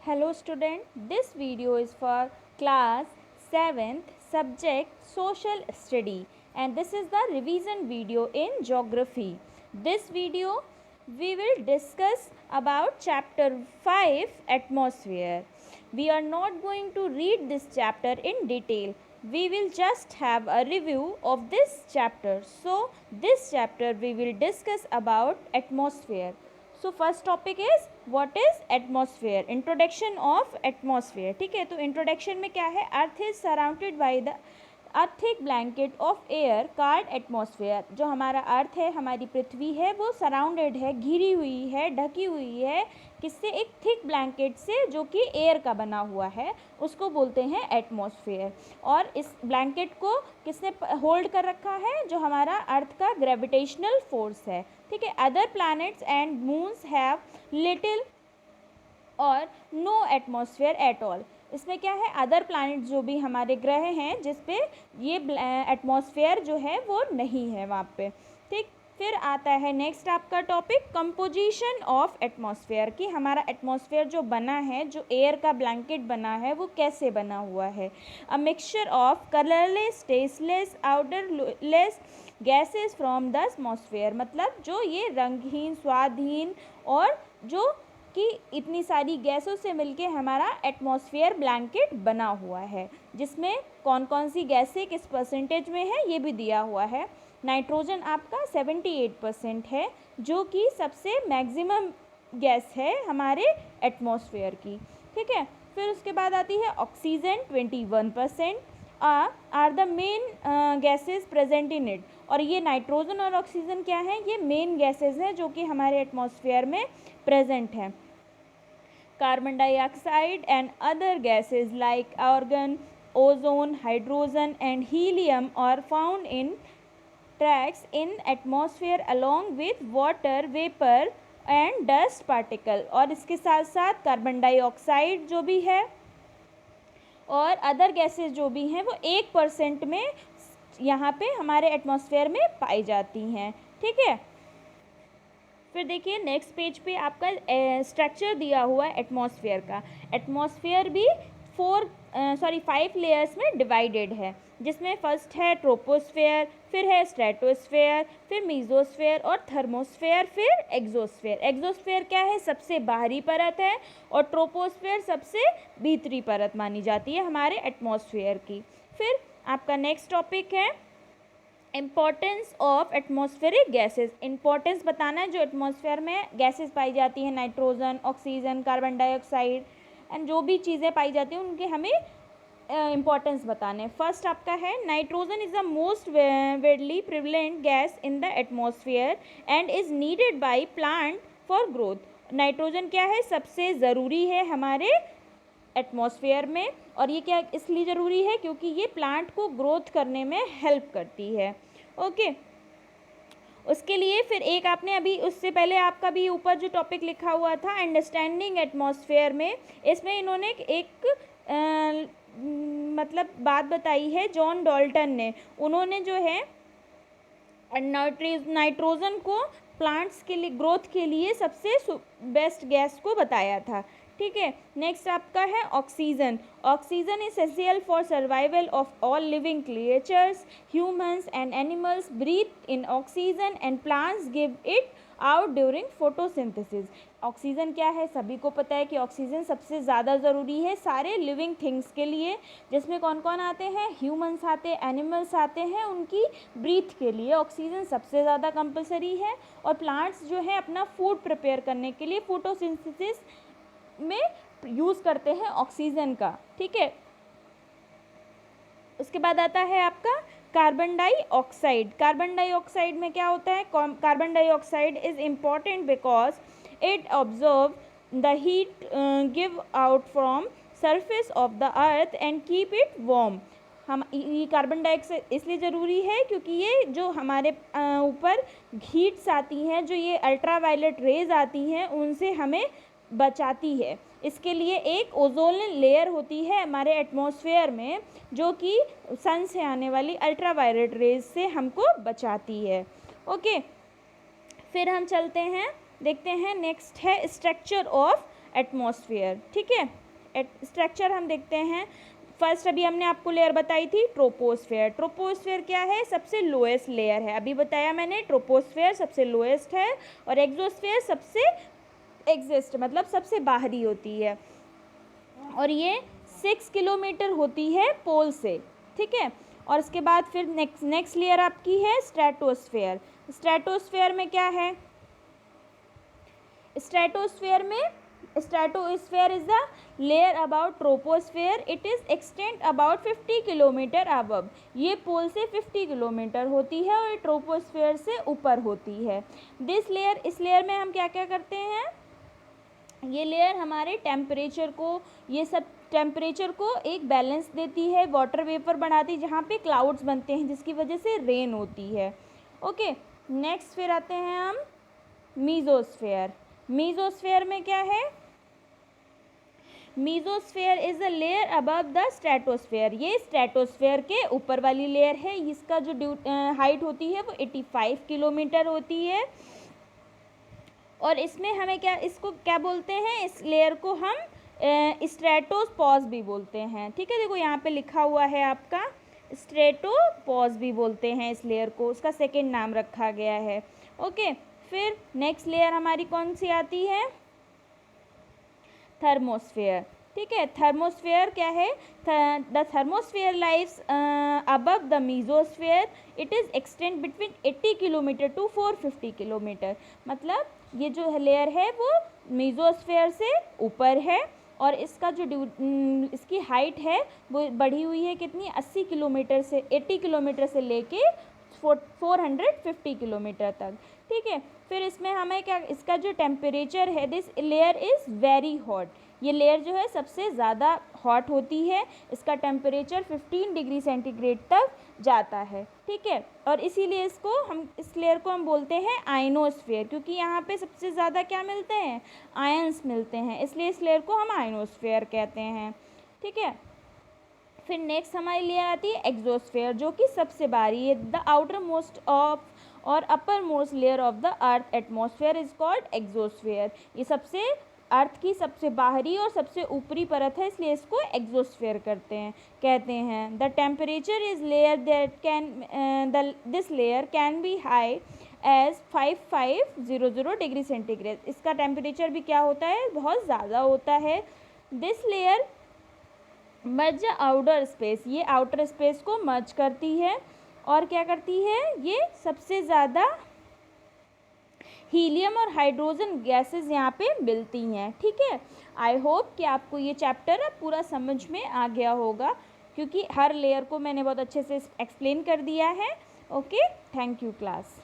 Hello student, this video is for class 7th subject social study and this is the revision video in geography. This video we will discuss about chapter 5 atmosphere. We are not going to read this chapter in detail. We will just have a review of this chapter. So this chapter we will discuss about atmosphere. So first topic is what is atmosphere, introduction of atmosphere. ठीक है, तो introduction में क्या है, earth is surrounded by the a thick blanket of air card atmosphere. जो हमारा अर्थ है, हमारी पृथ्वी है, वो सराउंडेड है, घिरी हुई है, ढकी हुई है किससे, एक थिक ब्लैंकेट से जो कि एयर का बना हुआ है, उसको बोलते हैं एटमॉस्फेयर. और इस ब्लैंकेट को किसने होल्ड कर रखा है, जो हमारा अर्थ का ग्रेविटेशनल फोर्स है. ठीक है, other planets and moons have little और नो एटमॉस्फेयर एट ऑल. इसमें क्या है, अदर प्लैनेट जो भी हमारे ग्रह हैं जिस पे ये एटमॉस्फेयर जो है वो नहीं है वहाँ पे. ठीक, फिर आता है नेक्स्ट आपका टॉपिक कंपोजिशन ऑफ एटमॉस्फेयर, कि हमारा एटमॉस्फेयर जो बना है, जो एयर का ब्लैंकेट बना है, वो कैसे बना हुआ है. A mixture of colourless, tasteless, odourless gases from the atmosphere. मतलब जो ये रंगहीन, स्वादहीन और जो कि इतनी सारी गैसों से मिलके हमारा एटमॉस्फेयर ब्लैंकेट बना हुआ है, जिसमें कौन कौन सी गैसें किस परसेंटेज में है ये भी दिया हुआ है. नाइट्रोजन आपका 78% है, जो कि सबसे मैक्सिमम गैस है हमारे एटमॉस्फेयर की. ठीक है, फिर उसके बाद आती है oxygen 21% are the main gases present in it. और ये नाइट्रोजन और ऑक्सीजन क्या है, ये मेन गैसेज हैं जो कि हमारे एटमॉस्फेयर में प्रेजेंट हैं. Carbon dioxide and other gases like argon, ozone, hydrogen and helium are found in traces in atmosphere along with water vapour and dust particle. और इसके साथ साथ कार्बन डाइऑक्साइड जो भी है और अदर गैसेज जो भी हैं वो 1% में यहाँ पे हमारे एटमॉस्फेयर में पाई जाती हैं. ठीक है, फिर देखिए नेक्स्ट पेज पे आपका स्ट्रक्चर दिया हुआ है एटमॉस्फेयर का. एटमॉस्फेयर भी 5 लेयर्स में डिवाइडेड है, जिसमें फर्स्ट है ट्रोपोस्फेयर, फिर है स्ट्रेटोस्फेयर, फिर मीजोस्फेयर और थर्मोस्फेयर, फिर एक्सोस्फेयर. एक्सोस्फेयर क्या है, सबसे बाहरी परत है, और ट्रोपोस्फेयर सबसे भीतरी परत मानी जाती है हमारे एटमॉस्फेयर की. फिर आपका नेक्स्ट टॉपिक है importance of atmospheric gases. Importance बताना है जो एटमॉस्फेयर में गैसेस पाई जाती हैं, nitrogen, oxygen, carbon dioxide and जो भी चीज़ें पाई जाती हैं उनके हमें इम्पॉर्टेंस बताने. फर्स्ट आपका है nitrogen is the most widely prevalent gas in the atmosphere and is needed by plant for growth. Nitrogen क्या है, सबसे ज़रूरी है हमारे एटमॉस्फेयर में, और ये क्या इसलिए ज़रूरी है क्योंकि ये प्लांट को ग्रोथ करने में हेल्प करती है. ओके, उसके लिए फिर एक आपने अभी उससे पहले आपका भी ऊपर जो टॉपिक लिखा हुआ था अंडरस्टैंडिंग एटमॉस्फेयर में, इसमें इन्होंने एक मतलब बात बताई है जॉन डॉल्टन ने. उन्होंने जो है नाइट्रोजन को प्लांट्स के लिए ग्रोथ के लिए सबसे बेस्ट गैस को बताया था. ठीक है, नेक्स्ट आपका है oxygen. Oxygen is essential for survival of all living creatures. Humans and animals breathe in oxygen and plants give it out during photosynthesis. Oxygen क्या है, सभी को पता है कि ऑक्सीजन सबसे ज़्यादा ज़रूरी है सारे लिविंग थिंग्स के लिए, जिसमें कौन कौन आते हैं, ह्यूमंस आते हैं, एनिमल्स आते हैं, उनकी ब्रीथ के लिए ऑक्सीजन सबसे ज़्यादा कंपलसरी है. और प्लांट्स जो है अपना फूड प्रिपेयर करने के लिए फोटोसिंथेसिस में यूज़ करते हैं ऑक्सीजन का. ठीक है, उसके बाद आता है आपका कार्बन डाइऑक्साइड. कार्बन डाइऑक्साइड में क्या होता है, carbon dioxide is important because it observe the heat give out from surface of the earth and keep it warm. हम ये कार्बन डाइऑक्साइड इसलिए ज़रूरी है क्योंकि ये जो हमारे ऊपर हीट्स आती हैं, जो ये अल्ट्रावायलेट रेज आती हैं, उनसे हमें बचाती है. इसके लिए एक ओजोन लेयर होती है हमारे एटमॉस्फेयर में, जो कि सन से आने वाली अल्ट्रावायलेट रेज से हमको बचाती है. ओके, फिर हम चलते हैं, देखते हैं नेक्स्ट है स्ट्रक्चर ऑफ एटमॉस्फेयर, ठीक है। स्ट्रक्चर हम देखते हैं। फर्स्ट अभी हमने आपको लेयर बताई थी ट्रोपोस्फेयर। ट्रोपोस्फेयर क्या है? सबसे लोएस्ट लेयर है। अभी बताया मैंने ट्रोपोस्फेयर सबसे लोएस्ट है और एक्सोस्फेयर सबसे एग्जिस्ट मतलब सबसे बाहरी होती है और ये 6 किलोमीटर होती है पोल से, ठीक है। और इसके बाद फिर नेक्स्ट लेयर आपकी है स्ट्रेटोस्फेयर। स्ट्रेटोस्फेयर में क्या है? Stratosphere is the layer about troposphere, it is extend about 50 kilometre above. ये पोल से 50 किलोमीटर होती है और ट्रोपोस्फेयर से ऊपर होती है। इस लेयर में हम क्या क्या करते हैं? ये लेयर हमारे टेम्परेचर को एक बैलेंस देती है, वाटर वेपर बनाती है, जहाँ पे क्लाउड्स बनते हैं जिसकी वजह से रेन होती है। ओके, नेक्स्ट फिर आते हैं हम मीजोस्फेयर। मीजोस्फेयर में क्या है? Mesosphere is a layer above the stratosphere. ये स्ट्रेटोस्फेयर के ऊपर वाली लेयर है। इसका जो हाइट होती है वो 85 किलोमीटर होती है और इसमें हमें इसको क्या बोलते हैं? इस लेयर को हम स्ट्रेटोपॉज भी बोलते हैं, ठीक है। देखो यहाँ पे लिखा हुआ है आपका, स्ट्रेटोपॉज भी बोलते हैं इस लेयर को, उसका सेकंड नाम रखा गया है। ओके, फिर नेक्स्ट लेयर हमारी कौन सी आती है? थर्मोस्फेयर, ठीक है। थर्मोस्फेयर क्या है? The thermosphere lives above the mesosphere, it is extend between 80 kilometre to 450 kilometre. मतलब ये जो लेयर है वो मीजोस्फेयर से ऊपर है और इसका जो इसकी हाइट है वो बढ़ी हुई है कितनी? 80 किलोमीटर से 80 किलोमीटर से लेके 450 किलोमीटर तक, ठीक है। फिर इसमें हमें क्या, इसका जो टेम्परेचर है, this layer is very hot. ये लेयर जो है सबसे ज़्यादा हॉट होती है, इसका टेम्परेचर 15 डिग्री सेंटीग्रेड तक जाता है, ठीक है। और इसीलिए इस लेयर को हम बोलते हैं आयनोस्फेयर, क्योंकि यहाँ पे सबसे ज़्यादा क्या मिलते हैं? आयंस मिलते हैं, इसलिए इस लेयर को हम आयनोस्फेयर कहते हैं, ठीक है। फिर नेक्स्ट हमारी लेयर आती है एक्सोस्फेयर, जो कि सबसे बाहरी है। द आउटर मोस्ट ऑफ और upper most layer of the earth atmosphere is called exosphere. ये अर्थ की सबसे बाहरी और सबसे ऊपरी परत है, इसलिए इसको एक्सोस्फेयर कहते हैं। The temperature is layer this layer can be high as 5500 degree centigrade. इसका टेम्परेचर भी क्या होता है? बहुत ज़्यादा होता है। This layer merge outer space, ये आउटर स्पेस को मर्ज करती है और क्या करती है? ये सबसे ज़्यादा हीलियम और हाइड्रोजन गैसेस यहाँ पे मिलती हैं, ठीक है। आई होप कि आपको ये चैप्टर अब पूरा समझ में आ गया होगा, क्योंकि हर लेयर को मैंने बहुत अच्छे से एक्सप्लेन कर दिया है। Okay, thank you class.